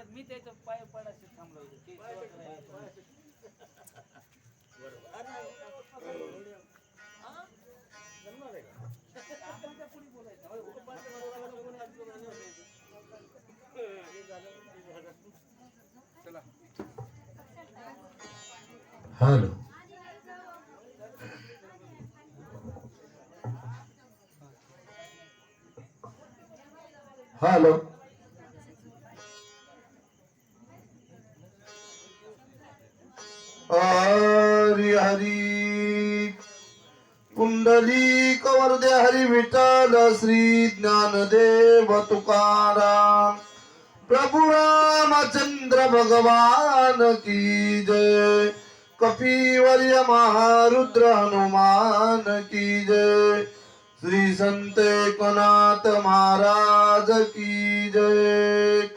परत मी त्याचं पाय पडायचं थांबलो होतो. ते कामाच्या पुढे बोलायचं. चला हॅलो हॅलो हरी हरी कुंडली कवरदे हरी विठ्ठल श्री ज्ञानदेव तुकाराम प्रभु रामचंद्र भगवान की जय कपिवर्य महारुद्र हनुमान की जय श्री संत एकनाथ महाराज की जय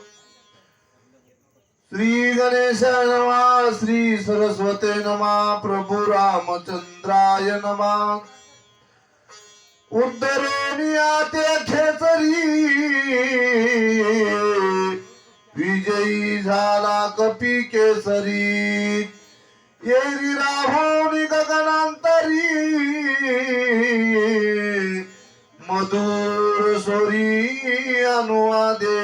श्री गणेश नमः श्री सरस्वती नमः प्रभु रामचंद्राय नमः उद्धरणिया ते खेचरी विजयी झाला कपी केसरी येरी राहुनी गगनांतरी मधुर स्वरी अनुवादे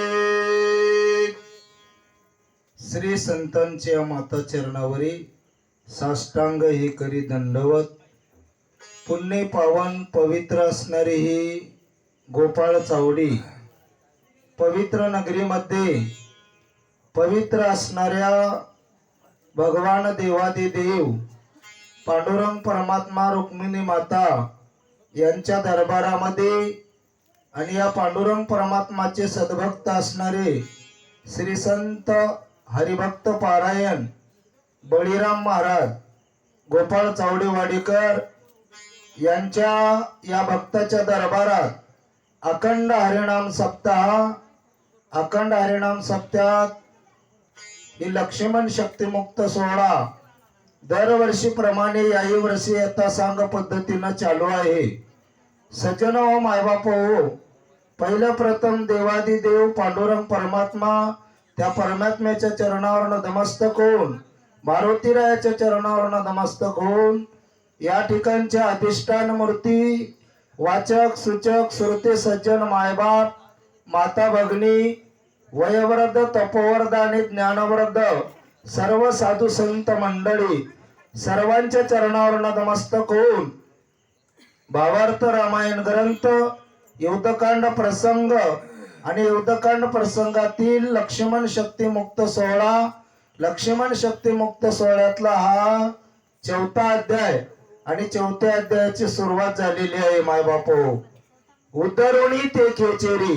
श्री संतांच्या माता चरणावरी साष्टांग हे करी दंडवत पुण्य पावन पवित्र असणारी ही गोपाळ चावडी पवित्र नगरीमध्ये पवित्र असणाऱ्या भगवान देवादिदेव पांडुरंग परमात्मा रुक्मिणी माता यांच्या दरबारामध्ये आणि या पांडुरंग परमात्माचे सद्भक्त असणारे श्री संत हरिभक्त पारायण बळीराम महाराज गोपाळ चावडी वाडीकर यांच्या या भक्ताच्या दरबारात अखंड हरिनाम सप्ताहात ही लक्ष्मण शक्तिमुक्त सोहळा दरवर्षीप्रमाणे याही वर्षी यथासांग पद्धतीनं चालू आहे. सज्जन हो मायबाप हो, पहिलं प्रथम देवादिदेव पांडुरंग परमात्मा त्या परमात्म्याच्या चरणावर नतमस्तक होऊन मारुतीरायाच्या चरणावर नतमस्तक होऊन या ठिकाणच्या अधिष्ठान मूर्ती वाचक सूचक श्रोते सज्जन मायबाप माता भगिनी वयवृद्ध तपोवृद्ध आणि ज्ञानवृद्ध सर्व साधू संत मंडळी सर्वांच्या चरणावर नतमस्तक होऊन भावार्थ रामायण ग्रंथ युद्धकांड प्रसंग आणि युद्धकांड प्रसंगातील लक्ष्मण शक्ती मुक्त सोहळ्यातला हा चौथा अध्याय आणि चौथ्या अध्यायाची सुरुवात झालेली आहे. मायबापो उद्धरुणी ते खेचेरी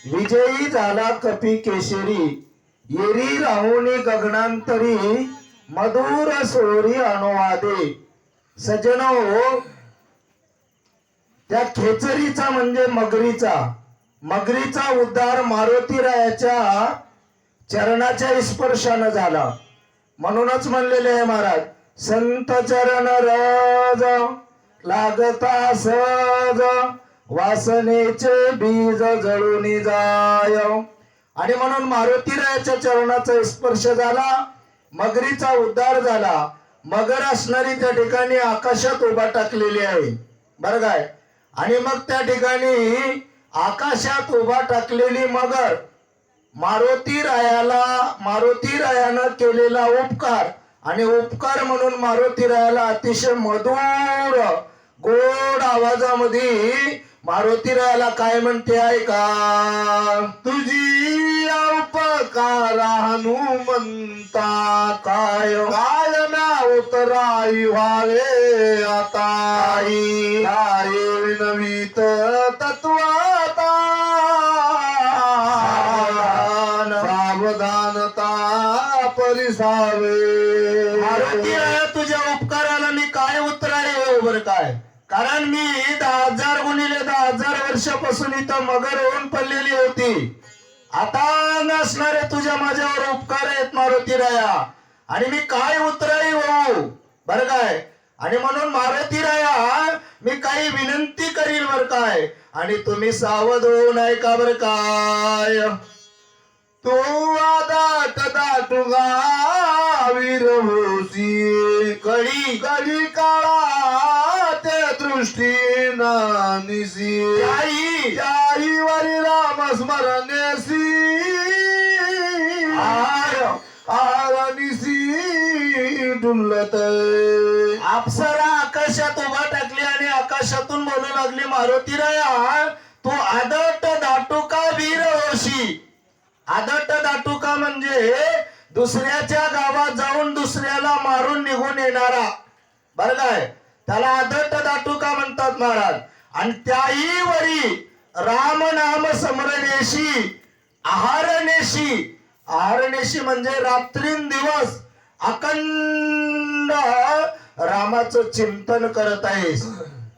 विजयी झाला कपी केशरी येरी राहुनी गगनांतरी मधुर सोरी अनुवादे. सज्जनो, त्या खेचरीचा म्हणजे मगरीचा उद्धार मारुतीरायाच्या चरणाच्या स्पर्शानं झाला. म्हणूनच म्हणलेले आहे महाराज, संत चरण रज लागता सहज वासनेचे बीज जळून जाय. आणि म्हणून मारुतीरायाच्या चरणाचा स्पर्श झाला, मगरीचा उद्धार झाला. मगर असणारी त्या ठिकाणी आकाशात उभा टाकलेली आहे बरं काय. आणि मग त्या ठिकाणी आकाशात उभा टाकलेली मगर मारुतीरायानं केलेला उपकार आणि उपकार म्हणून मारुतीरायाला अतिशय मधुर गोड आवाजामध्ये मारुतीरायाला काय म्हणते आहे का, तुझी उपकार हनुमंता काय ना उतराई व्हावे आता विनवीत तत्वाता सावधानता परिसावे. मारुतीराया तुझ्या उपकाराला मी काय उतराय बरं काय, कारण मी 10,000 गुणिले 10,000 वर्षापासून इथं मगर होऊन पडलेली होती. आता नसणारे तुझ्या माझ्यावर उपकार आहेत मारुतीराया, आणि मी काय उतराई होऊ बर काय. आणि म्हणून मारुतीराया मी काही विनंती करील बर काय, आणि तुम्ही सावध होऊ नये का बर काय. तू वादा गावी रहोसी कडी कडी काळा ते दृष्टीनं निसी त्याही वरी राम स्मरणेसी निसी डुलत अप्सरा आकाशात उभा टाकली आणि आकाशातून बोलू लागली मारुती राया तू आदट दाटुका वीर होशी. आदट दाटुका म्हणजे दुसऱ्याच्या गावात जाऊन दुसऱ्याला मारून निघून येणारा बर काय त्याला आदट दाटुका म्हणतात महाराज. आणि त्याही वरी राम नाम स्मरणेशी आहारनेशी. आहारनेशी म्हणजे रात्रींदिवस अखंड रामाचं चिंतन करत आहेस.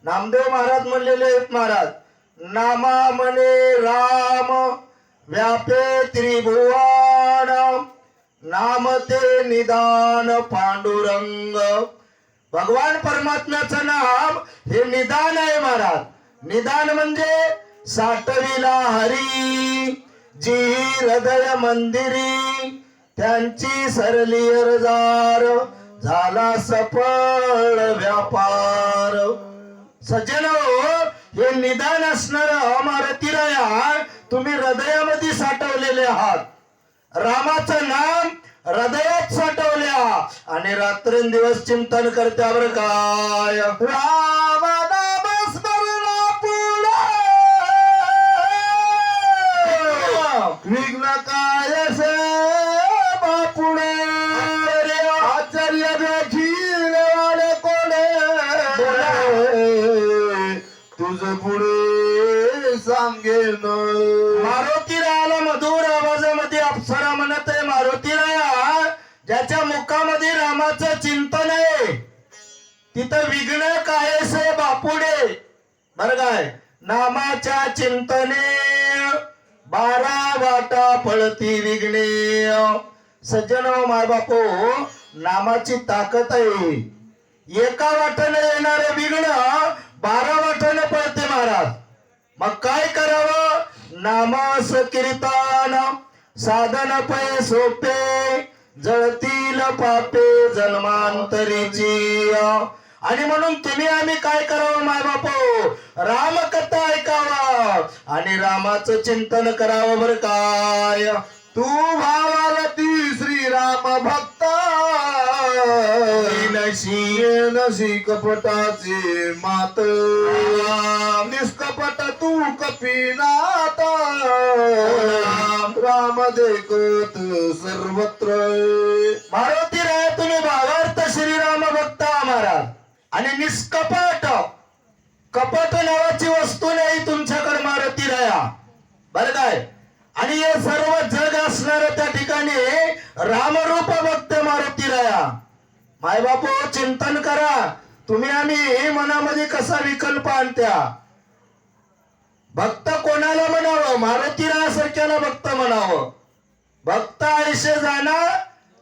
नामदेव महाराज म्हणलेले आहेत महाराज नामा म्हणे राम व्यापे त्रिभुवन नाम ते निदान पांडुरंग. भगवान परमात्म्याचं नाम हे निदान आहे महाराज. निदान म्हणजे साठविला हरी जी हृदय मंदिरी त्यांची सरली अर्जार झाला सफळ व्यापार. सज्जनो हे निदान असणार मारुती राया तुम्ही हृदयामध्ये साठवलेले आहात. रामाचं नाम हृदयात साठवल्या आणि रात्रंदिवस चिंतन करत्यावर काय राम नाम स्मरणा विघ्न काय से बापुणे आचार्य देखील वाले कोणे तुझ पुढे सांगेन. मारुती रायाला मधुर आवाजामध्ये अप्सरा म्हणत आहे मारुती राया ज्याच्या मुखामध्ये रामाचं चिंतन आहे तिथं विघ्न काय से बापुडे बर काय नामाच्या चिंतने 12 वाटा फळती विघ्ने. सज्जन माय बापो नामाची ताकद आहे. एका वाटाने येणारे विघ्न 12 वाटाने पळते महाराज. मग काय करावं नामास कीर्तन साधन पै सोपे जळतील पापे जन्मांतरीची. आणि म्हणून तुम्ही आम्ही काय करावं माय बापो रामकथा ऐकावा आणि रामाचं चिंतन करावं बर काय. तू भावाला ती श्रीराम भक्त नशी कपटाचे मात निष्कपट तू कपिनाथ राम देखत सर्वत्र. मारुती राय तुम्ही भावार्थ श्रीराम भक्त महाराज आणि निष्कपट कपट नावाची वस्तू नाही तुमच्याकडे मारुती राया बर काय. आणि हे सर्व जग असणार त्या ठिकाणी रामरूप भक्त मारुती राया. माय बापू चिंतन करा तुम्ही आम्ही मनामध्ये कसा विकल्प आणत्या. भक्त कोणाला म्हणावं मारुती रायासारख्याला भक्त म्हणावं. भक्त आयुष्य जाणार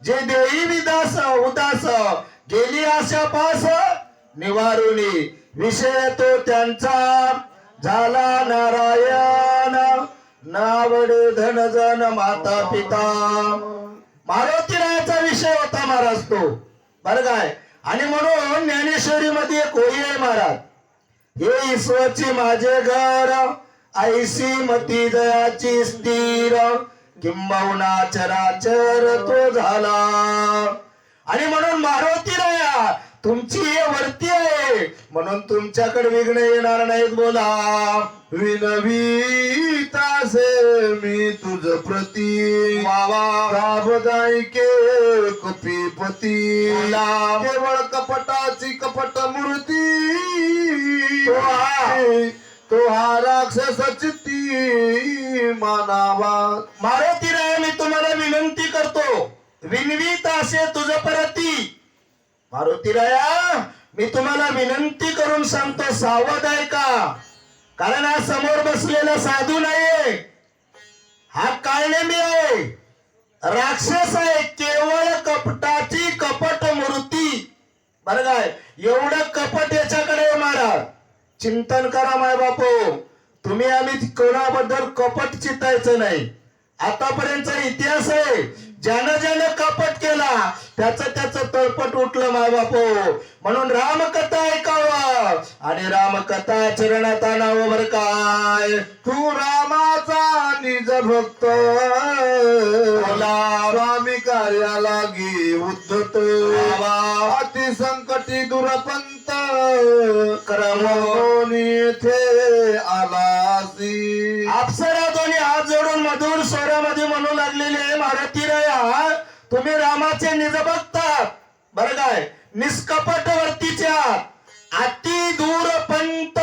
जे देई विदास उदास गेली आशा पास निवारुनी विषय तो त्यांचा झाला नारायण नावडे धन जन माता पिता. मारुती रायाचा विषय होता महाराज तो बर काय. आणि म्हणून ज्ञानेश्वरी मध्ये एक ओळी आहे महाराज हे ईश्वरची माझे घर ऐसी मती दयाची स्थिर किंबहुना चराचर तो झाला. आणि म्हणून मारुती राया तुमची हे वरती आहे म्हणून तुमच्याकडे विघ्न येणार नाहीत. बोला विनवी तासे मी तुझ प्रती वावा के कपीपती केवळ कपटाची कपट मूर्ती तो हा राक्षस चित्ती मानावा. मारुती राया मी तुम्हाला विनंती करतो विनवीत असे तुझ परती. मारुती राया मी तुम्हाला विनंती करून सांगतो सावध आहे का. कारण हा समोर बसलेला साधू नाहीये हा काळनेमी आहे राक्षस आहे. केवळ कपटाची कपट मूर्ती बरं काय. एवढं कपट याच्याकडे महाराज चिंतन करा माय बापू. तुम्ही आम्ही कोणाबद्दल कपट चितायचं नाही. आतापर्यंतचा इतिहास आहे ज्यानं ज्यानं कपट केला त्याचं तळपट उठलं माय बापू. म्हणून रामकथा ऐकावं आणि रामकथा चरणात आणावं बर काय. तू रामाचा निज भक्त स्वामी कार्याला गे उद्धत अति संकटी दुरपंत क्रमोनी येथे आलासी. अप्सरा दोन्ही हात जोडून मधुर स्वरामध्ये म्हणू लागलेले मारुती राया तुम्ही रामाचे निज बघतात बरं काय. निष्कपट वर्तीच्या अति दूर पंत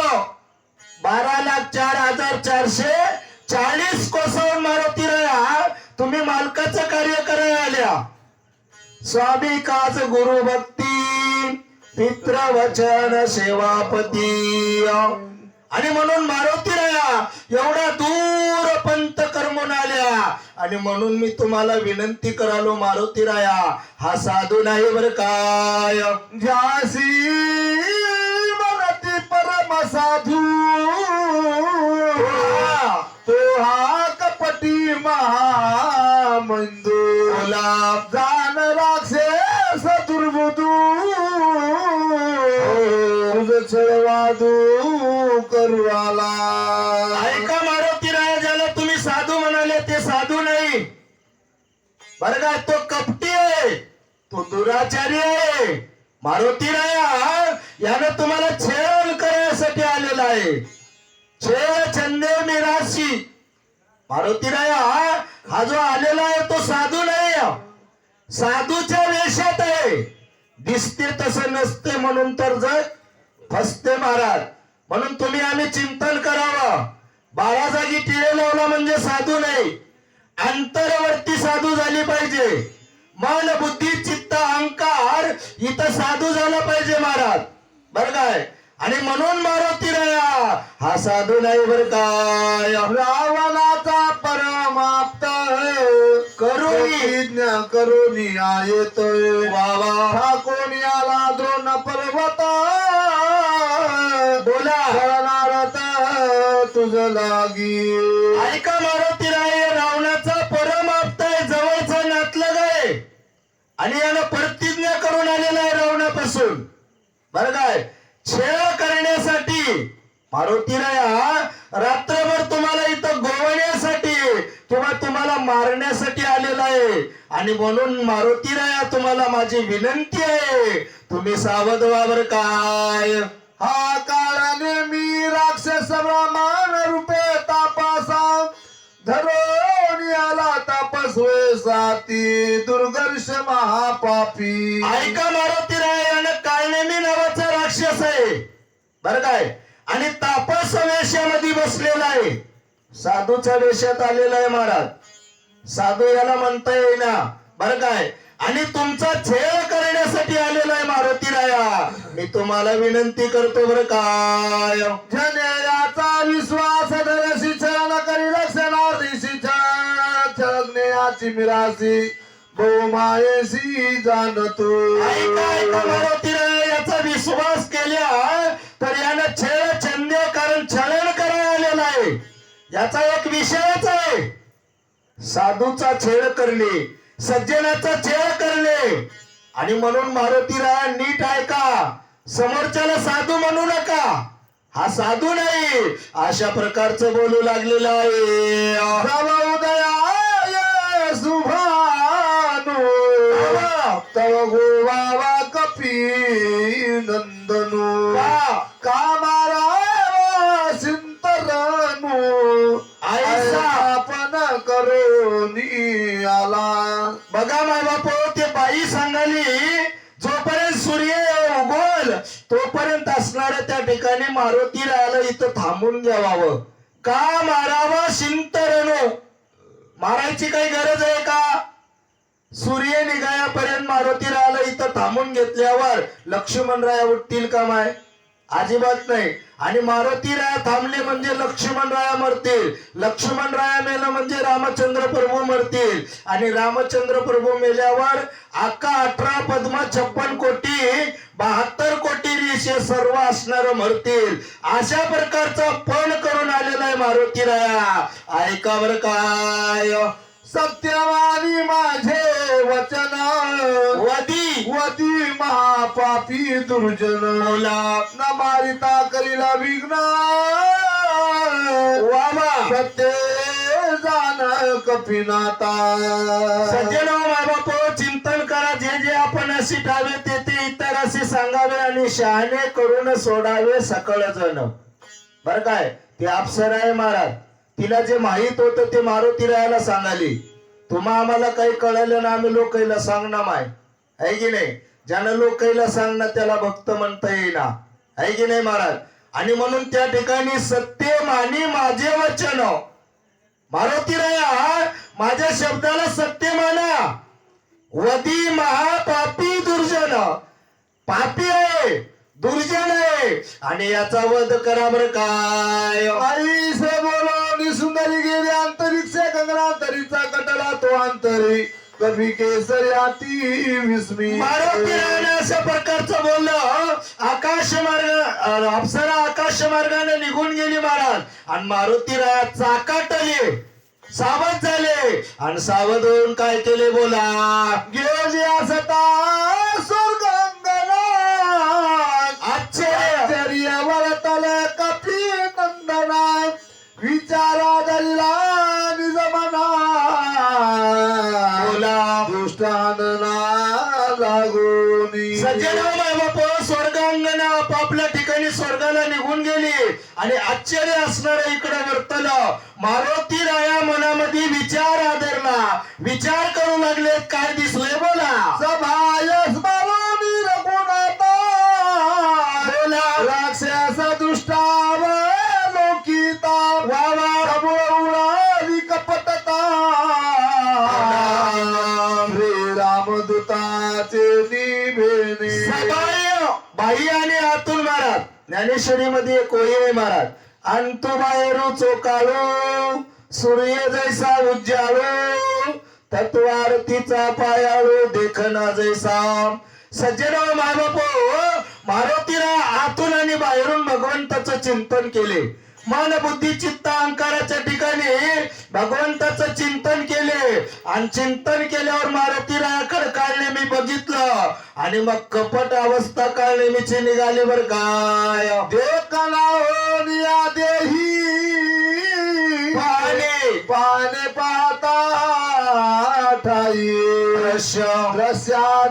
12,04,440 कोसावून मारुती राया तुम्ही मालकाचं कार्य करायला आल्या. स्वामी काज गुरु भक्ती पित्र वचन सेवापती. आणि म्हणून मारुती राया एवढा दूर पंत कर्मून आल्या. आणि म्हणून मी तुम्हाला विनंती करालो मारुती राया हा साधू नाही बर काय. झाशी मनती परम साधू तो हा कपटी महामंदू जान राक्षस दुर्बुदू छळवादू करवाला. ऐका मारुती राया ज्याला तुम्ही साधू म्हणाले ते साधू नाही बरं का. तो कपटी आहे, तो दुराचारी आहे. मारुती राया यानं तुम्हाला छेड करण्यासाठी आलेला आहे. छेड छंदे मिराशी. मारुती राया हा जो आलेला आहे तो साधू नाही, साधूच्या वेशात आहे. दिसते तसं नसते म्हणून तर जग फसते महाराज. म्हणून तुम्ही आम्ही चिंतन करावं. 12 जागी टिळे लावला म्हणजे साधू नाही, अंतरवर्ती साधू झाली पाहिजे. मन बुद्धी चित्त अहंकार इथं साधू झाला पाहिजे महाराज बर काय. आणि म्हणून मारुती राया हा साधू नाही बर काय. रावणाचा परमाप्त करुणी करुणी आयत वावा ठाकून याला द्रोण पर्वत बोला करणारत तुझ लागी. ऐका मारुती राय रावणाचा परम आपताय जवळचा नातलग आहे आणि यानं प्रतिज्ञा करून आलेला आहे रावणापासून बरं काय. छेड करण्यासाठी मारुती राया रात्रभर तुम्हाला इथं गोवण्यासाठी किंवा तुम्हाला मारण्यासाठी आलेला आहे. आणि म्हणून मारुती राया तुम्हाला माझी विनंती आहे तुम्ही सावध व्हा बर काय. हा काळाने मी राक्षस ब्राह्मण रूपे तापासा धरून याला तापसवे साती दुर्गर्ष महापापी. ऐका मारुती राय यानं काळनेमी नावाचा राक्षस आहे बर काय. आणि तापस वेशामध्ये बसलेला आहे, साधूच्या वेशात आलेला आहे महाराज. साधू याला म्हणता येईना बर काय. आणि तुमचा छेड करण्यासाठी आलेला आहे मारुती राया. मी तुम्हाला विनंती करतो बर काय. जनेयाचा विश्वास धरशी छळण करी रक्षणार्थीशी छळण्याची मिरासी बहुमायेशी जाणतो. ऐका ऐका मारुती राया याचा विश्वास केल्या तर यानं छेड छंदे कारण छळण करायला आलेला आहे. याचा एक विषयच आहे साधूचा छेड करणे, सज्जनाचा छेड करणे. आणि म्हणून मारुती राया नीट ऐका, समोरच्याला साधू म्हणू नका. हा साधू नाही अशा प्रकारचं बोलू लागलेला आहे. तव उदयाय शुभानु तव गोवावा कपी नंदनु कामारा सिंतरनु आपण करोनी आला. बघा माय बाप ते बाई सांगाली जोपर्यंत सूर्य उगवल तोपर्यंत असणाऱ्या त्या ठिकाणी मारुती रायाला इथं थांबून घ्यावावं. का मारावा शिंतरणो. मारायची काही गरज आहे का. सूर्य निघायापर्यंत मारुती रायाला इथं थांबून घेतल्यावर लक्ष्मण राया उठतील का माय. अजिबात नाही. आणि मारुती राया थांबले म्हणजे लक्ष्मण राया मरतील, लक्ष्मण राया मेलं म्हणजे रामचंद्र प्रभू मरतील. आणि रामचंद्र प्रभू मेल्यावर अक्का 18 पद्मा 56 कोटी 72 कोटी ऋषी सर्व असणार मरतील. अशा प्रकारचा पण करून आलेला आहे मारुती राया. ऐका बर काय. सत्यवानी माझे वचन वदी वती महापापी दुर्जन न मारिता करीला विघ्न वामा सत्य जाण कपिनाथा सज्जन माय बाप चिंतन करा जे जे आपण अशी ठावे ते ते इतर असे सांगावे आणि शहाणे करून सोडावे सकळ जण बर काय ते अप्सरा आहे महाराज तिला जे माहित होतं ते मारुती रायाला सांगाली तुम्हा आम्हाला काही कळलं ना आम्ही लोकाईला सांगणार माय आहे की नाही ज्यानं लोकाईला सांगणं त्याला भक्त म्हणता येईना आहे की नाही महाराज आणि म्हणून त्या ठिकाणी सत्य मानी माझे वचन मारुती राया माझ्या शब्दाला सत्य माना वदी महापापी दुर्जन पापी आहे दुर्जन आहे आणि याचा वध करा बर काय आई से बोलो सुंदरी गेली अंतरिक्ष गगनांतरीचा कटला तो अंतरी कभी केसरी आती विस्मी मारुती रायाने अशा प्रकारचं बोललं आकाश मार्ग अप्सरा आकाश मार्गाने निघून गेली महाराज आणि मारुती राया चाकाटले सावध झाले आणि सावध होऊन काय केले बोला गेली असता स्वर्गांगना आश्चर्य वरतल कपी नंदना विचारा दल्ला निजमना बोला दुष्टांना लागूनी सज्जन बाप स्वर्गांगना आपापल्या ठिकाणी स्वर्गाला निघून गेली आणि आश्चर्य असणार इकडे वर्तलं मारुती राया मनामध्ये विचार आदरला विचार करू लागले काय दिसले बोला सभायस मारुनी रघुनाथा बोला राक्षस दुष्टाव लोकिता वा प्रभुरावी कपटता श्री रामदूताचे निभेने सबाय बाई आणि आतून महाराज ज्ञानेश्वरी मध्ये कोये महाराज अंतु बाहेरू चोकाळू सूर्य जैसा उज्जाळू तत्वारतीचा पायाळू देखना जैसा सज्जन मायबाप मारुतीला आतून आणि बाहेरून भगवंताचं चिंतन केले मन बुद्धी चित्त अहंकाराच्या ठिकाणी भगवंताचं चिंतन केले आणि चिंतन केल्यावर मारुती रायाकडे काढले मी बघितलं आणि मग कपट अवस्था काढण्याची निघाली बर काय देखना होनिया देही पाहणे पाने पाहता ठाई दृश्य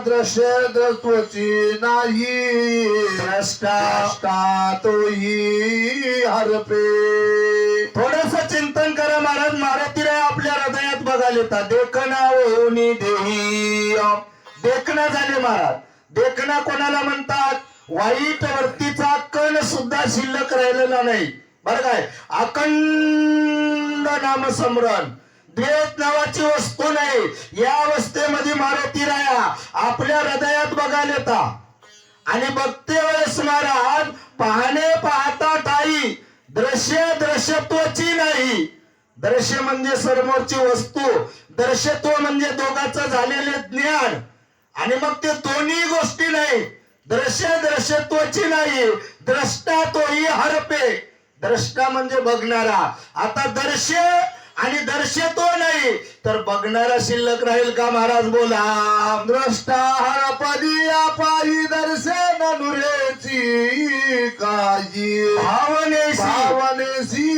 दृश्य द्रत्वची नाही द्रष्टा द्रष्टा तोही हरपे थोडस चिंतन करा महाराज मारुती राय आपल्या हृदयात बघायला येतात देखना होनी देही देखना झाले महाराज देखना कोणाला म्हणतात वाईट वर्तीचा कण सुद्धा शिल्लक राहिलेला नाही बरं काय अखंड नामस्मरण द्वेष नावाची वस्तू नाही या अवस्थेमध्ये मारुती राया आपल्या हृदयात बघायला येतात आणि बघते वेळेस महाराज पाहणे पाहता ठाई दृश्य दृश्यत्वाची नाही दृश्य म्हणजे समोरची वस्तू दृश्यत्व म्हणजे दोघांचं झालेले ज्ञान आणि मग ते दोन्ही गोष्टी नाही दृश्य दृश्यत्वाची नाही द्रष्टा तोही हरपे द्रष्टा म्हणजे बघणारा आता दृश्य आणि दर्शतो नाही तर बघणारा शिल्लक राहील का महाराज बोला द्रष्टा हरपदी पायी दर्शन नुरेची काजी भावनेशी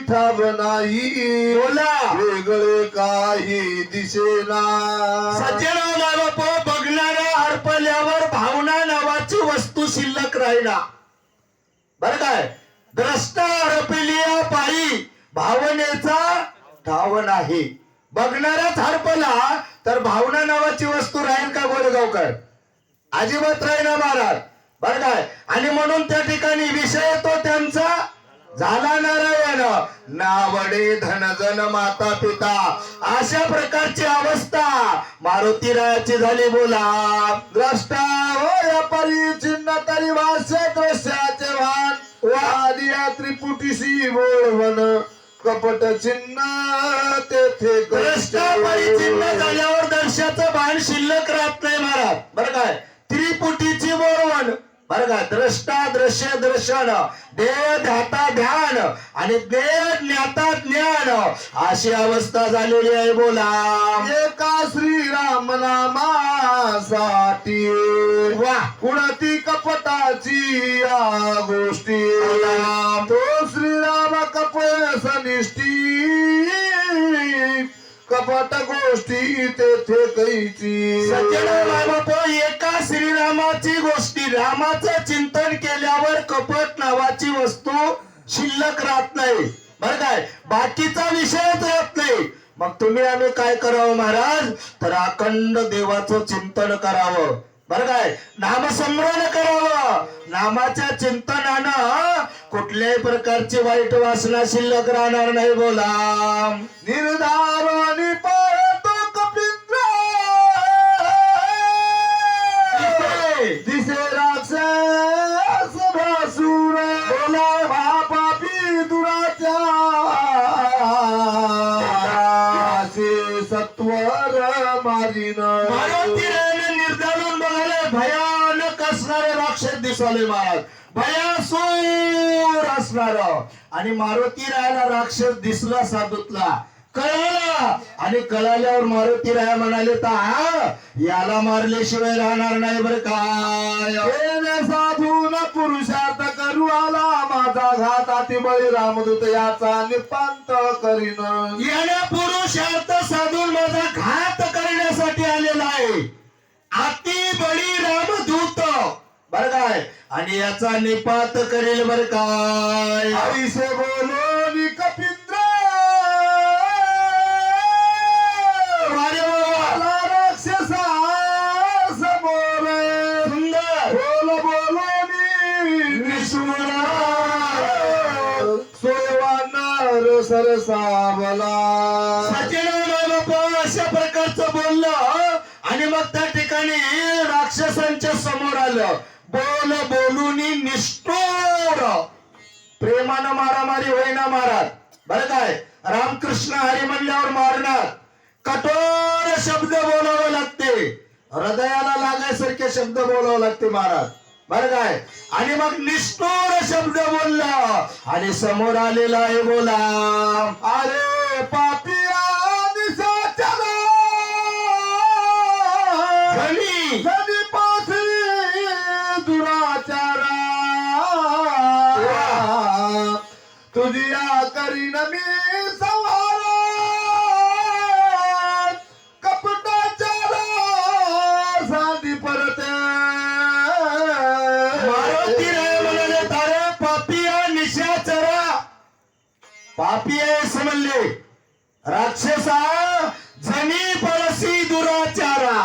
ठाव नाही बोला वेगळे काही दिसेना सज्जन बाप बघणारा हरपल्यावर भावना नावाची वस्तू शिल्लक राहिला बर काय द्रष्टा हरपलिया पायी भावनेचा ठाव नाही बघणाराच हरपला तर भावना नावाची वस्तू राहील का गोरेगावकर अजिबात राहीना महाराज बर काय आणि म्हणून त्या ठिकाणी विषय तो त्यांचा झाला नारायण नावडे धनजन माता पिता अशा प्रकारची अवस्था मारुती रायाची झाली बोला द्रष्टा होय परिचिन्न तरी भाष्य दृश्याचे भान वादिया त्रिपुटीशी बोलवन कपट चिन्ह तेथे द्रष्टा परिचिन्न झाल्यावर दर्शाचं भान शिल्लक राहत नाही महाराज बरं काय त्रिपुटीची बोरवण बरं का, द्रष्टा दृश्य दर्शन, देह ध्याता ध्यान आणि देह ज्ञाता ज्ञान अशी अवस्था झालेली आहे. बोला एका श्रीराम नामासाठी वा कुणती कपटाची या गोष्टी तो श्रीराम कपसनिष्ठी कपट गोष्टी तेथे कैची बाबा एका श्रीरामाची गोष्टी रामाचं चिंतन केल्यावर कपट नावाची वस्तू शिल्लक राहत नाही. बरं काय, बाकीचा विषयच राहत नाही. मग तुम्ही आम्ही काय करावं महाराज, तर अखंड देवाचं चिंतन करावं. बरं काय, नामस्मरण करावं. नामाच्या चिंतनानं कुठल्याही प्रकारची वाईट वासना शिल्लक राहणार नाही. बोला निर्धाराने पाहतो कपिंद्र दिसे राक्षस भासूर बोला महापापी दुराच्या सत्वर मारीन मारुतीरायाने निर्धारून बघायला भयानक असणारे राक्षस दिसले महाराज, भयासूर असणार. आणि मारुतीरायाला राक्षस दिसला साधूतला कळाला आणि कळाल्यावर मारुतीराया म्हणाले याला मारल्याशिवाय राहणार नाही. बरं काय साधून पुरुषार्थ करू आला माझा घात अति बळी रामदूत याचा निपांत करीन याला पुरुषार्थ साधून माझा घात करण्यासाठी आलेला आहे. अति बळी रामदूत बर काय, आणि याचा निपात करेल. बर काय आईसे बोलो कपिंद्र राक्षसा समोर सुंदर बोलो सोयवानार सरसावला अशा प्रकारचं बोललं आणि मग त्या ठिकाणी राक्षसांच्या समोर आलं. बोलून निष्ठुर प्रेमानं मारामारी होईना मारात. बरं काय, रामकृष्ण हरी म्हणल्यावर मारणार. कठोर शब्द बोलावे लागते, हृदयाला लागायसारखे शब्द बोलावे लागते महाराज. बरं काय, आणि मग निष्ठुर शब्द बोलला आणि समोर आलेला आहे. बोला अरे पापिया निशाचरा धनी दुराचारा तुझिया करीन मी संहार कपटाचारा साधी परत मारुतीराय म्हणाले तारे पापिया निशाचरा. पापी आहे समजले, राक्षसा जमी पळसी दुराचारा.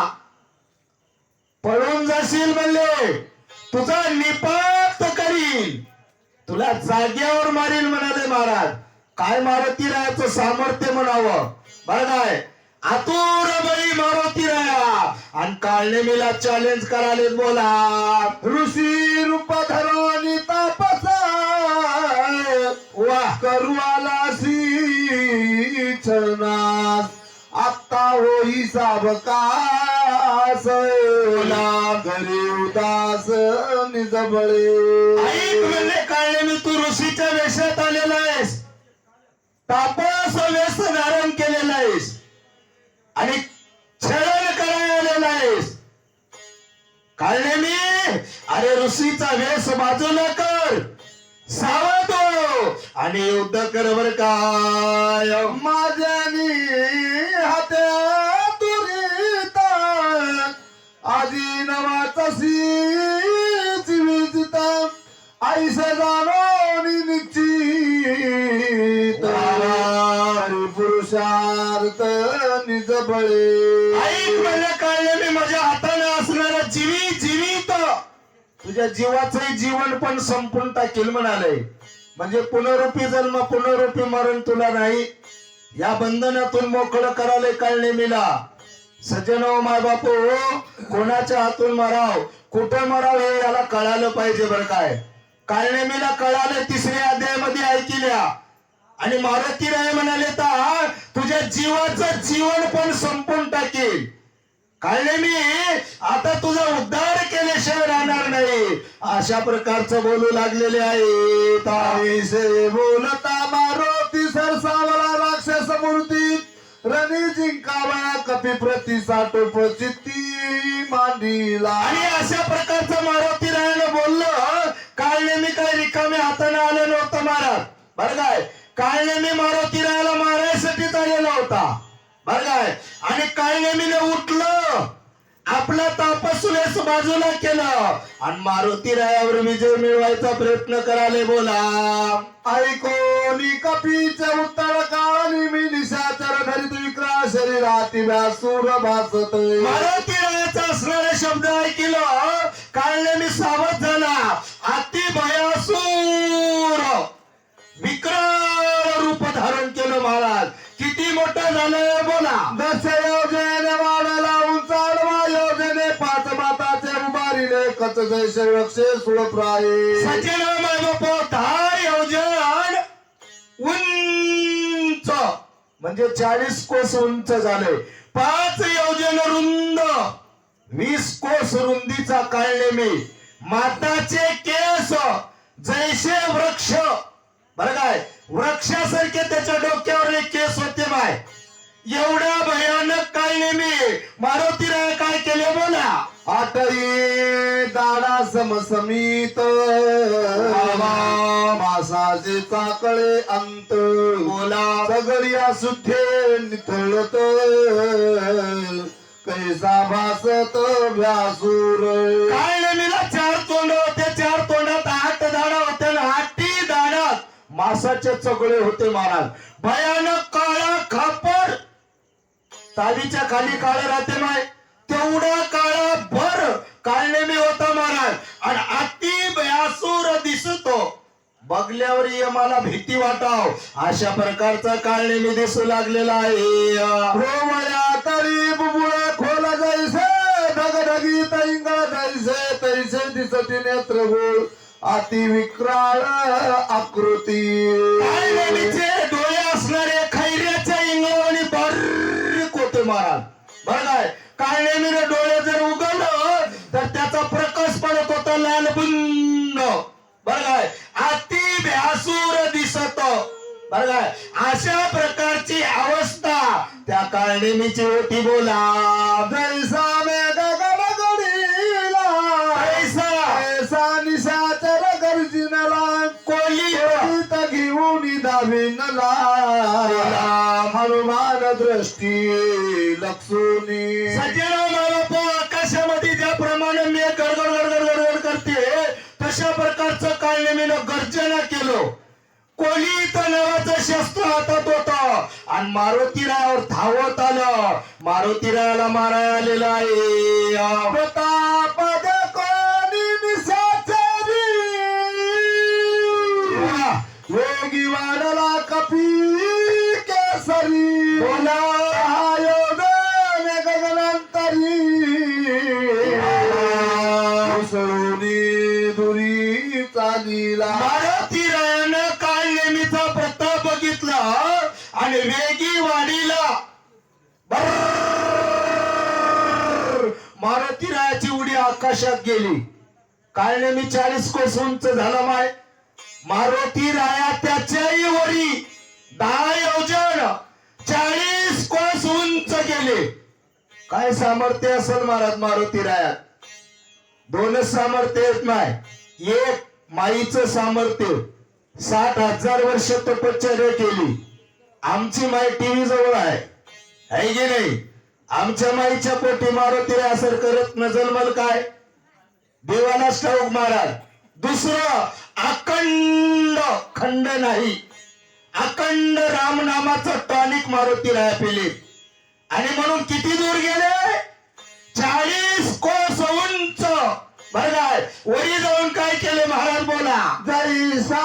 पळून जाशील म्हणले, तुझा निपात करील, तुला जाग्यावर मारील म्हणाले महाराज. काय मारुतीरायाचं सामर्थ्य म्हणावं. बरं काय, आतुर बळी मारुतीराया आणि काळनेमीला चॅलेंज कराले. बोला ऋषी रूप धरानी तापसा वा करू आला चरणास आत्ता होई साबकास घरी उदास निजबळे ऐक म्हणले काळनेमी, तू ऋषीच्या वेशात आलेला आहेस, तापस वेश धारण केलेला आहेस आणि छळण करायला आलेला आहेस. काळनेमी, अरे ऋषीचा वेश बाजूला कर, सावध हो आणि युद्ध कर. बर काय, माझ्यानी हात्या तुरीत आजी नवाचा जीवित आईसे जाणो निश्चित पुरुषार्थ निजबळे. ऐक म्हणलं काळनेमी, माझ्या हाताने असणारा जीवित तुझ्या जीवाचंही जीवन पण संपून टाकेल म्हणाले. म्हणजे पुनरुपी जन्म पुनरुपी मरण तुला नाही. या बंधनातून मोकळं करायला काळनेमीला. सज्जनो माय बापू, कोणाच्या हातून मराव, कुठं मराव हे याला कळालं पाहिजे. बरं काय, काळनेमीला कळालं. तिसऱ्या अध्यायामध्ये ऐकल्या आणि मारुतीराय म्हणाले तुझ्या जीवाचं जीवन पण संपून टाकेल. कळले मी आता तुझा उद्धार केल्याशिवाय राहणार नाही अशा प्रकारचं बोलू लागलेले आहे ऐसे बोलता मारुती सरसावला राक्षस मूर्ती रणी जिंकावया कपी प्रति साठोप चित्ती मांडीला. आणि अशा प्रकारचं मारुती रायानं बोललं. काळने मी काही रिकामे हाताने आलो नव्हतं महाराज बरं काय. काळने मी मारुती रायाला मारायसाठीच आलेला होता बरं काय. आणि काळने मी उठलं आपला तापसुलेस बाजूला केलं आणि मारुती रायावर विजय मिळवायचा प्रयत्न कराले. बोला ऐकोनी कपीचे उत्तर काळी मी निशाचर धरित विक्रा शरीराती व्यासूर भासत. मारुती रायाचा असणारे शब्द ऐकलं. काळने मी सावध झाला. अति भयासूर विक्राळ रूप धारण केलं महाराज. किती मोठं झालं बोला. 10 योजने वाढला उंच आडवा योजने 5 माताचे उभारीले कच जैसे वृक्षे सुळप्राये. सचिनामय बापू 10 योजन उंच म्हणजे 40 कोस उंच झाले. 5 योजन रुंद 20 कोस रुंदीचा काळने मी. माताचे केस जैसे वृक्ष बरं काय. वृक्षासारखे त्याच्या डोक्यावर एक केस होते माय. एवढा भयानक काळने मी. मारुती राय काय केले बोला. आटई दाडा समसमित मासाचे चाकळे अंत बोला. सगळी अशुद्धे निथळत कैसा भासत व्यासूर. काळने मीला 4 तोंड होते. 4 तोंडात 8 दाडा होत्या आणि 8 दाडात मासाचे चगळे होते महाराज. भयानक काळा खापर तालीच्या खाली काळ राहते माय. तेवढा काळा भर काळने मी होता महाराज. आणि अति भयासूर दिसतो. बघल्यावर ये मला भीती वाटाव अशा प्रकारचा काळने मी दिसू लागलेला आहे. रोमया तळी बुबुळ खोल जैसे ढगढगी तैंगळ जैसे तैसे दिसती नेत्र गोळ अति विक्राळ आकृती. काळनेमीचे डोळे असणारे खैऱ्याच्या इंगळावानी बारीक होते महाराज बरं काय. काळनेमीने डोळे जर उघडलं तर त्याचा प्रकाश पडत होता लालबुंद बरं काय. अति भ्यासूर दिसत बरं काय. अशा प्रकारची अवस्था त्या काळनेमीची होती. बोला जैसा मेघ गडगडीला ऐसा ऐसा निशाचर गर्जिनला कोली घेऊन दाविनला हनुमान दृष्टी लक्ष्मी. सज्जना बाळापो आकाशामध्ये ज्याप्रमाणे मी गडगड गडगड गडगड करते तशा प्रकारचं काळनेमीनं गर्जना केलं. कोलीत नावाचं शस्त्र हातात होतं आणि मारुतीरायावर धावत आलं. मारुतीरायाला मारायला आलेला आहे. प्रताप कोणी निशाचरी योगी वाढला कपी केसरी. बोला आयोजन गगनांतरी उसळूनी दुरी चालीला. मारुतीरायानं काळनेमीचा प्रताप बघितला आणि वेगी वाढीला. मारुतीरायाची उडी आकाशात गेली. काळनेमी 40 कोस उंच झाला माय. मारुतीराया त्याच्याही वरी 10 योजन 40 कोस उंच गेले. काय सामर्थ्य असेल महाराज मारुतीरायात. 2च सामर्थ्य येत नाही. एक माईचं सामर्थ्य 60,000 वर्ष तपश्चर्या केली. आमची माई टीव्ही जवळ आहे की नाही. आमच्या माईच्या पोटी मारुतीराया असर करत न जन्मल काय देवाला ठाऊक महाराज. दुसरं अखंड खंड नाही अखंड रामनामाचं टॉनिक मारुतीराया पिले. आणि म्हणून किती दूर गेले 40 कोस उंच बरं काय. वरी जाऊन काय केले महाराज बोला. जैसा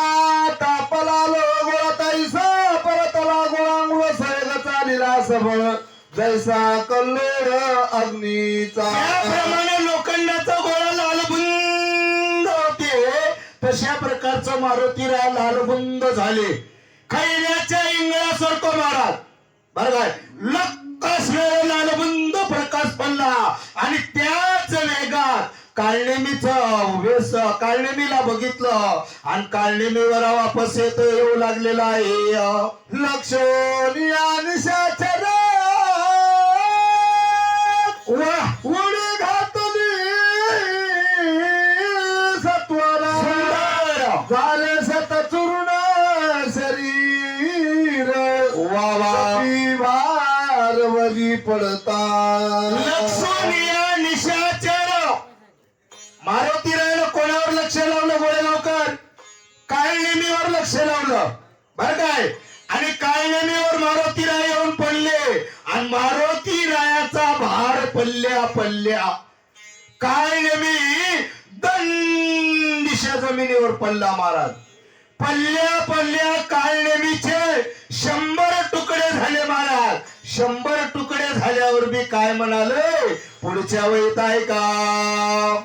तापला गोळा तैसा परतला गोळांगुळ सैग चालीला सबळ जैसा कल्लोळ अग्नीचा. त्याप्रमाणे लोखंडाचा गोळा लालबुंद होते तशा प्रकारचं मारुतीराया लालबुंद झाले. खैऱ्याच्या इंगळासारखं महाराज बरं काय. लक्क असणारा लालबुंद प्रकाश पडला आणि त्याच वेगात काळनेमीला बघितलं आणि काळनेमीवर वापस येऊ लागलेला आहे. लक्षणी निशाचर उडी घातली सत्वरा झाले सत चूर्ण शरीर वारवरी पडता. लक्षणीय निशाचर मारुतीरायनं कोणावर लक्ष लावलं गोळेगावकर? काळनेमीवर लक्ष लावलं बर काय. आणि काळनेमीवर मारुतीराय येऊन पडले आणि मारुतीरायाचा भार पल्ल्या काळनेमी दंडिशा जमिनीवर पडला महाराज. पल्ल्या काळनेमीचे 100 तुकडे झाले महाराज. 100 तुकडे झाल्यावर मी काय म्हणाले पुढच्या वेळेत आहे का?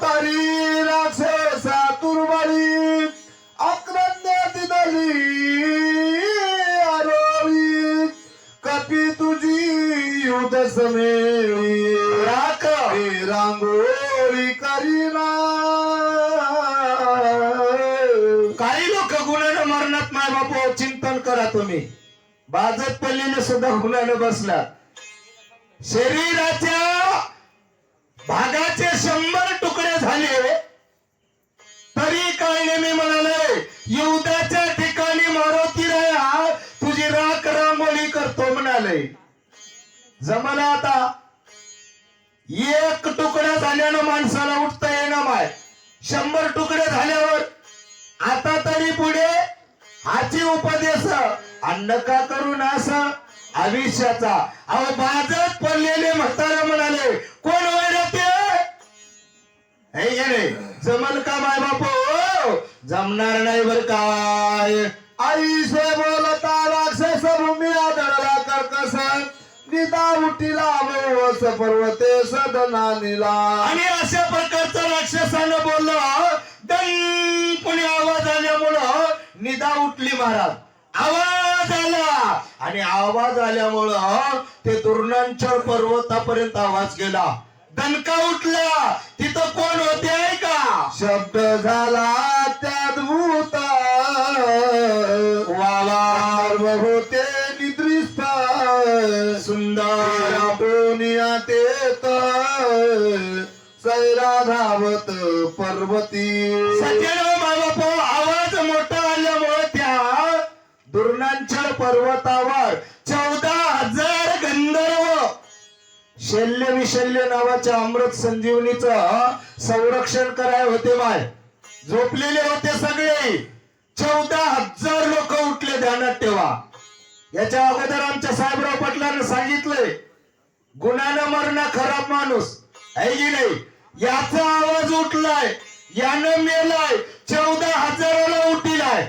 तरी राक्षसा तुरबारी आक्रंदात दिली आरोळी कपी तुझी युद्ध समेळी राख रांगोळी करीना. काही लोक गुन्ह्यानं मरणात माय बापू चिंतन करा तुम्ही. बाजत पल्लीने सुद्धा गुन्ह्यानं बसला. शरीराच्या भागाचे 100 तुकडे झाले तरी काळनेमी म्हणाले युद्धाच्या ठिकाणी मारुतीराया तुझी राख रांगोळी करतो म्हणाले. जमला आता. एक तुकडा झाल्यानं माणसाला उठता येणार माय. 100 तुकडे झाल्यावर आता तरी पुढे हाची उपदेश अन्न का करून असं आयुष्याचा. अहो बाजत पडलेले म्हातारा म्हणाले कोण वैर ते हे गेले जमल का माय बापू? जमणार नाही बर काय. आई से बोलता राक्षस भूमी आदळला कर्कस निदा उठीला वस पर्वते सदना निला. आणि अशा प्रकारचं राक्षसानं बोललं दणपणे आवाज आल्यामुळं निदा उठली महाराज. आवाज आला आणि आवाज आल्यामुळं ते दुर्नांचळ पर्वतापर्यंत आवाज गेला. दणका उठला. तिथं कोण होते आहे का? शब्द झाला त्यात भूत वावा होते निद्रिस्त सुंदर पुनिया तेत सैरा धावत पर्वती. सज्जन बाबापो आवाज मोठा आल्यामुळे त्या दुर्नांचळ पर्वतावर 14,000 गंधर्व शल्य विशल्य नावाच्या अमृत संजीवनीचं संरक्षण कराय होते माय. झोपलेले होते सगळे. 14,000 लोक उठले. ध्यानात ठेवा. याच्या अगोदर आमच्या साहेबराव पाटलांना सांगितलंय गुन्ह्यानं मरणं खराब माणूस आहे की नाही. याचा आवाज उठलाय यानं मेलाय 14,000ला उठिलाय.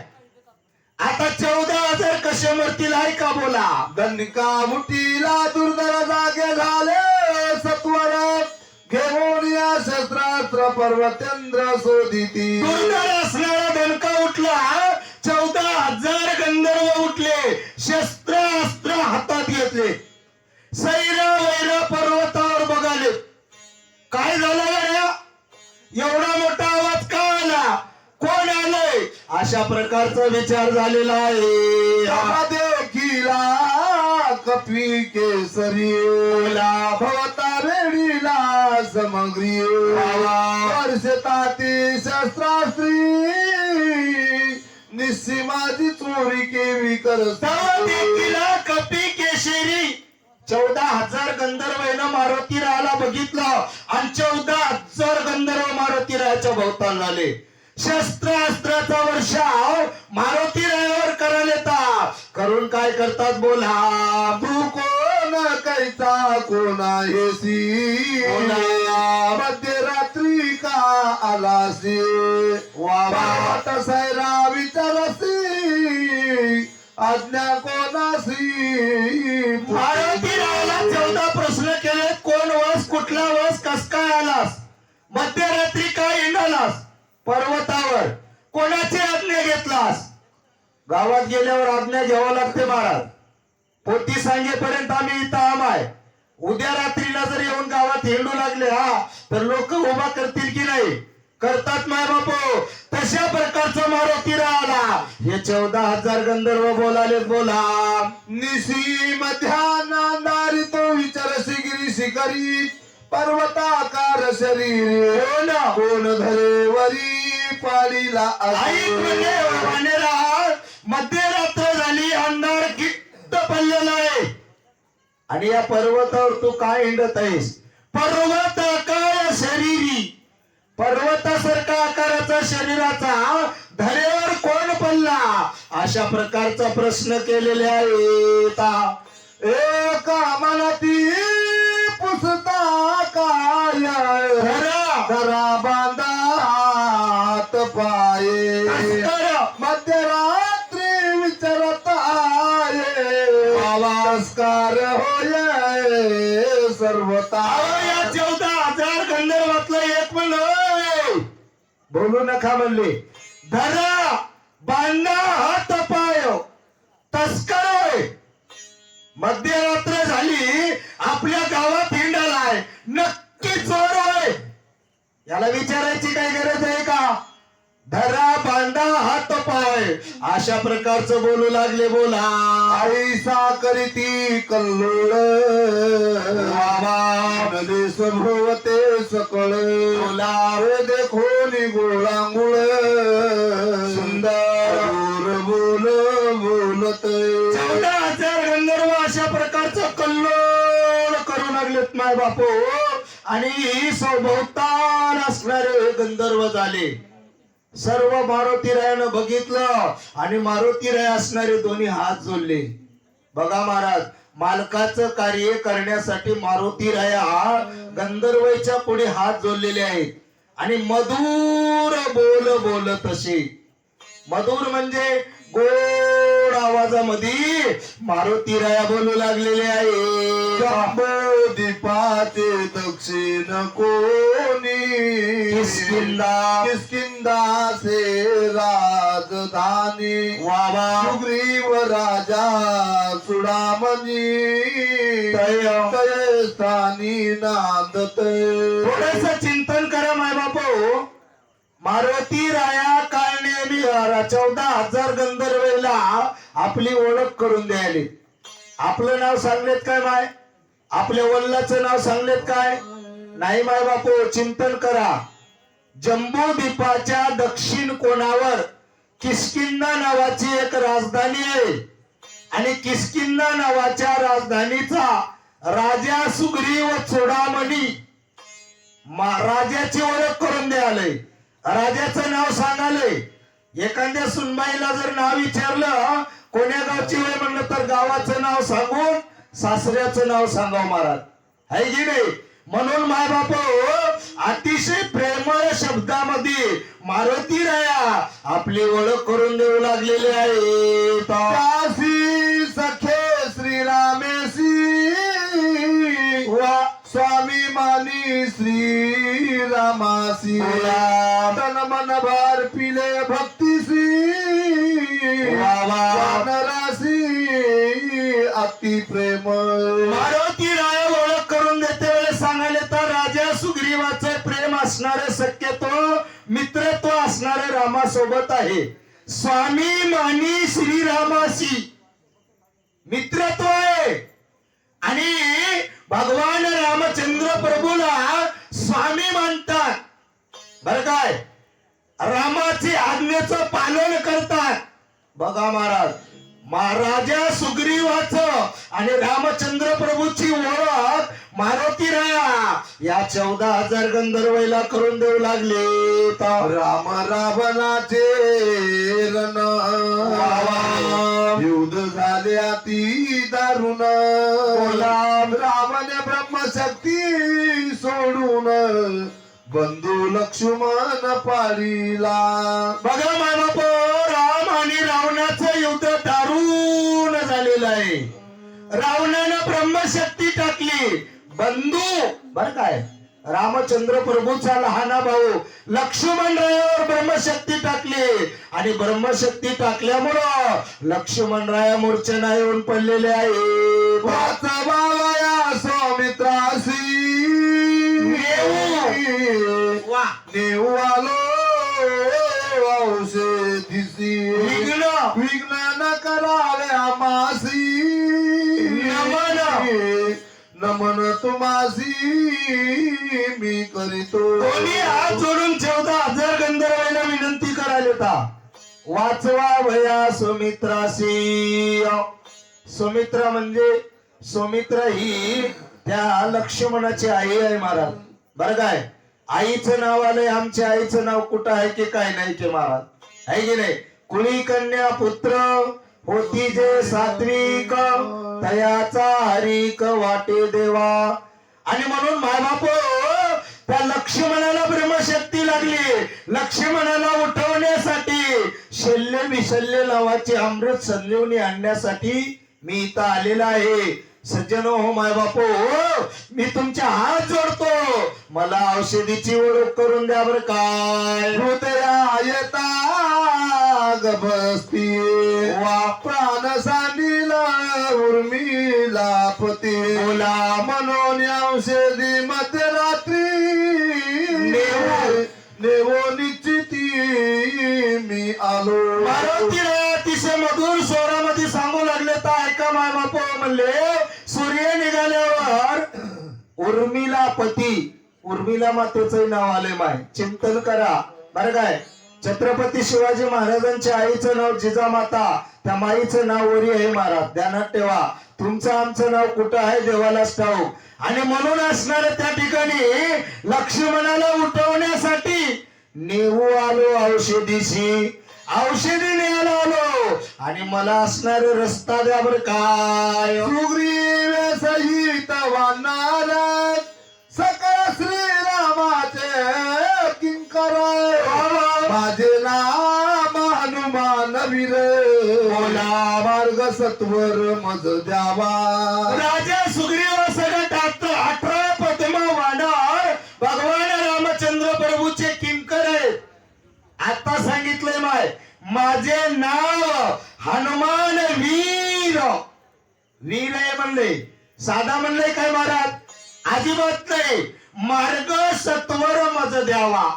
आता 14,000 कसे मरतील आहे का बोला. दणका मुठीला दुर्धर जागे झाले सत्वर घेऊन या शस्त्रास्त्र पर्वतेंद्र शोधिती. दुर्धर असणारा दणका उठला. 14,000 गंधर्व उठले. शस्त्र अस्त्र हातात घेतले. सैरा वैरा पर्वतावर बघाले. काय झालं गड्या? एवढा मोठा आवाज का आला? कोण आलंय? अशा प्रकारचा विचार झालेला आहे. देखीला कपी केसरी भवता रेडीला समग्री वर्षताती शस्त्रास्त्री निस्सीमाची चोरी केवी करत देखीला कपी केशरी 14,000 गंधर्वानं मारुतीरायाला बघितलं आणि 14,000 गंधर्व मारुतीरायाच्या भोवताल झाले. शस्त्रास्त्राचा वर्षाव मारुतीरायावर करायला येतात. करून काय करतात बोला. तू कोण कैचा कोण आहेसी मध्यरात्री का आलासी वाट सैरा विचारसी आज्ञा कोणासी. मारुतीरायाला 14 प्रश्न केले. कोण वस? कुठला वस? कस काय आलास? मध्यरात्री काय हिंडालास पर्वतावर? कोणाची आज्ञा घेतलास? गावात गेल्यावर आज्ञा घ्यावा लागते महाराज. पोती सांगेपर्यंत आम्ही इथं आमाय. उद्या रात्रीला जर येऊन गावात हिंडू लागले तर लोक उभा करतील की नाही? करतात माय बापू. तशा प्रकारचा मारुती राहिला. हे 14,000 गंधर्व बोलाले बोला. निशी मध्याना नारी तो विचारसी गिरी शिखरी पर्वताकार शरीर कोण धरेवरी पाडीला ऐक म्हणजे वानेरा, मध्यरात्र झाली, अंधार किट्ट पडलेला आहे आणि या पर्वतावर तू काय हिंडत आहेस? पर्वताकार शरीरी, पर्वतासारखा आकाराचा शरीराचा धरेवर कोण पडला? अशा प्रकारचा प्रश्न केलेले आहेत. एक मनाती पुसता काय धरा बांधा हात पाये मध्यरात्री विचारत आहे नमस्कार होय सर्वता. या 14,000 गंधर्वातलं एक म्हणलं, बोलू नका म्हणले, धरा बांधा हात पाय तस्कर होय. मध्यरात्र झाली, आपल्या गावात हिंडालाय, नक्की चोर होय. याला विचारायची काही गरज आहे का? धरा बांधा हात पाय अशा प्रकारचं बोलू लागले बोला. ऐसा करीती कल्लोळ नदे संभवते सकळ देखोनी गोळांगुळ सुंदर बोल बोलत. 14,000 गंधर्व अशा प्रकारचं कल्लोळ करू लागलेत माय बापू. आणि सभोवताल असणारे गंधर्व झाले. सर्व मारुतीरायानं बघितलं आणि मारुतीराय असणारे दोन्ही हात जोडले. बघा महाराज, मालकाचं कार्य करण्यासाठी मारुतीराया गंधर्वच्या पुढे हात जोडलेले आहेत आणि मधुर बोल बोलत असे. मधुर म्हणजे गोड आवाजामध्ये मारुतीराया बोलू लागलेले आहे. दीपाचे दक्षिण कोणी किष्किंधा से राजधानी वावा सुग्रीव राजा चुडामणी तय स्थानी नांदत. थोडंसं चिंतन करा माय बापू. मारुती राया काय नेहमी 14,000 गंधर्वेला आपली ओळख करून द्यायली. आपलं नाव सांगलेत काय माय? आपल्या वडिलाचं नाव सांगलेत काय? नाही माय बापू, चिंतन करा. जम्बूद्वीपाच्या दक्षिण कोणावर किष्किंधा नावाची एक राजधानी आहे आणि किष्किंधा नावाच्या राजधानीचा राजा सुग्रीव चूडामणी राजाची ओळख करून द्यायलंय. राजाचं नाव सांगाले. एखाद्या सुनबाईला जर नाव विचारलं कोण्या गावची होय म्हणलं तर गावाचं नाव सांगून सासऱ्याचं नाव सांगाव महाराज, है की नाही? म्हणून माय बापू अतिशय प्रेमळ शब्दामध्ये मारुती राया आपली ओळख करून देऊ लागलेले आहे. काशी सखे श्रीरामेशी वा स्वामी मानी श्रीरामासी तन मन भार पिले भक्तीसी वानरासी अति प्रेम. मारुती राया ओळख करून देते वेळेस सांगायला तर राजा सुग्रीवाचं प्रेम असणारे शक्यतो मित्रत्व असणारे रामासोबत आहे. स्वामी मानी श्रीरामाशी मित्रत्व आहे आणि भगवान रामचंद्र प्रभूला स्वामी मानतात. बर काय? रामाची आज्ञेचं पालन करतात. बघा महाराज, महाराजा सुग्रीवाचं आणि रामचंद्र प्रभूची ओळख मारुती राया या 14,000 गंधर्वला करून देऊ लागले. राम रावणाचे रण युद्ध झाले अति दारुण रावण ब्रह्मशक्ती सोडून बंधू लक्ष्मण पाडीला. बघा माय बाप, राम आणि रावणाचं युद्ध दारुण झालेलं आहे. रावणानं ब्रह्मशक्ती टाकली. बंधू बर काय रामचंद्र प्रभूचा लहाना भाऊ लक्ष्मण रायावर ब्रह्मशक्ती टाकली आणि ब्रह्मशक्ती टाकल्यामुळं लक्ष्मण राया मूर्छेला येऊन पडलेले आहे. वाचवाया सौमित्रासी नेऊ आलो औषधीसी विघ्न न करावे आमासी नमन. नमन तुम्हासी मी करीतो. कोणी हात जोडून 14,000 गंधर्वांना विनंती करायला वाचवा भया सुमित्रासी. सुमित्रा म्हणजे सुमित्रा ही त्या लक्ष्मणाची आई आहे महाराज. बरं काय आईचं नाव आलंय, आमच्या आईचं नाव कुठं आहे की काय नाही की महाराज, आहे की नाही. कुणी कन्या पुत्र होती जे सात्विक तयाचा हरिक वाटे देवा. आणि म्हणून मायबाप त्या लक्ष्मणाला ब्रह्मशक्ती लागली. लक्ष्मणाला उठवण्यासाठी शल्य विशल्य नावाची अमृत संजीवनी आणण्यासाठी मी इथं आलेला आहे. सज्जनो हो मायबापो, मी तुमचे हात जोडतो, मला औषधीची ओळख करून द्या बरं काय. हृदया येता गबस्ती वा प्राण सांडिला उर्मिला पती बोला म्हणून औषधी मध्यरात्री नेवो निश्चिती मी आलो. मारुतीला अतिशय मधुर स्वरामध्ये सांगू लागले तर ऐका माय बाप म्हणले. सूर्य निघाल्यावर उर्मिला पती, उर्मिला मातेचं नाव आले माय, चिंतन करा बरं काय. छत्रपती शिवाजी महाराजांच्या आईचं नाव जिजामाता, त्या माईचं नाव वरी आहे महाराज, ध्यानात ठेवा. तुमचं आमचं नाव कुठं आहे देवालाच ठाऊक. आणि म्हणून असणार त्या ठिकाणी लक्ष्मणाला उठवण्यासाठी नेऊ आलो औषधीशी, औषधी न्यायला आलो. आणि मला असणारे रस्ता द्या बरं काय. सुग्रीव सहित वानर सकळ श्रीरामाचे किंकर माझे नाम हनुमान वीर बोला मार्ग सत्वर मज द्यावा. राजा सुग्रीव सगळ्यात 18 पद्म वानर भगवान रामचंद्र प्रभूचे किंकर आहेत. आता सांगितलंय माय, माझे नाव हनुमान वीर. वीर आहे म्हणले, साधा म्हणले काय महाराज, अजिबात नाही. मार्ग सत्वर मज द्यावा.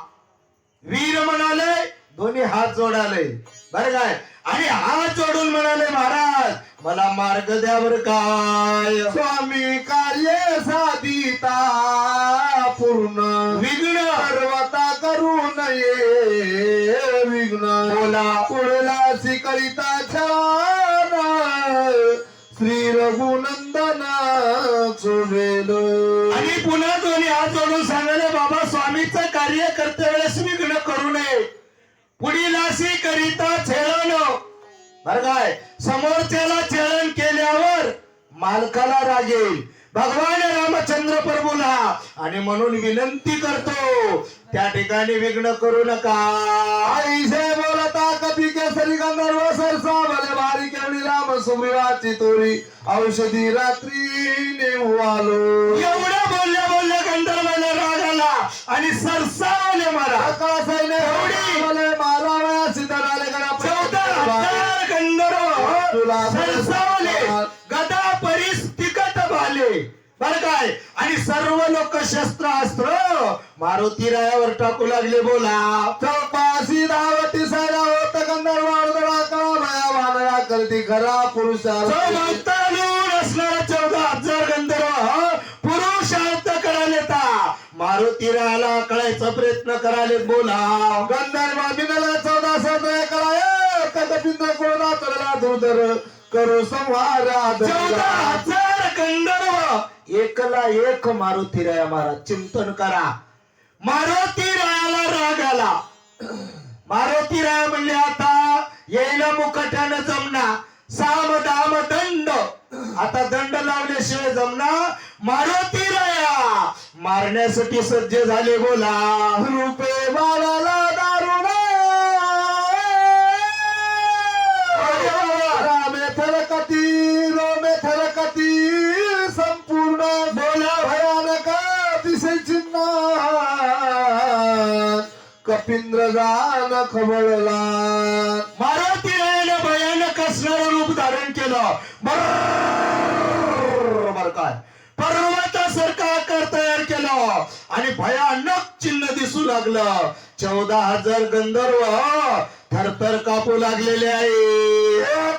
वीर म्हणाले, दोन्ही हात जोडाले बरं काय. आणि हात जोडून म्हणाले महाराज मला मार्ग द्या बरं काय. स्वामी कार्य साधिता पूर्ण विघ्न पर्वता करू नये विघ्न बोला पुढला शिकरिता छान श्री रघुनंदन चोरेल. आणि पुन्हा दोन्ही हात जोडून सांगाले बाबा स्वामीचं कार्य करते वेळेस विघ्न करू नये. पुढील अशी करिता छेळण बरं काय. समोरच्याला छेळण केल्यावर मालकाला रागेल भगवान रामचंद्र प्रभूला. आणि म्हणून विनंती करतो त्या ठिकाणी विघ्न करू नका. आईसे बोलता कपी केसरी गंधर्व सरसा भले भारी केवढी राम सुग्रीवाची तोरी औषधी रात्री नेऊ आलो. एवढं बोलल्या बोलल्या गंधर्वाला राग आला आणि सरसावले मारा. आकाशाने एवढी मारावया सिद्धाले करा 14,000 गंधर्व तुला सरसावले, गदा परिस्थिकट भाले बर काय. आणि सर्व लोक शस्त्र अस्त्र मारुती रायावर टाकू लागले. बोला चौपाशी धावती सारा होत गंधर्व अर्धळा कळा भया वानरा करती खरा पुरुषाला असणारा 14,000 गंधर्व पुरुषार्थ करायला मारुती रायाला कळायचा प्रयत्न करायला. बोला गंधर्व बिनला 14 सदय कळाय कदपिंद्र कोणा तरला धुदर करू संहारा. 14,000 गंधर्व एकला एक मारुती राया महाराज. चिंतन करा. मारुती रायाला राग आला. मारुती राया म्हणले आता येईला मुकट्यानं जमना. साम दाम दंड, आता दंड लावल्याशिवाय जमना. मारुती राया मारण्यासाठी सज्ज झाले. बोला रुपे बाळाला दारुण रामे थरकती रोमे थरकती संपूर्ण बोला भयानक अतिशय चिन्ह कपिंद्र जान खबळला. मारुती रायाने भयानक असणारं रूप धारण केलं. बरोबर काय पर्वतासारखा आकार तयार केला. झालं आणि भयानक चिन्ह दिसू लागलं. 14,000 गंधर्व थरथर कापू लागलेले आहे.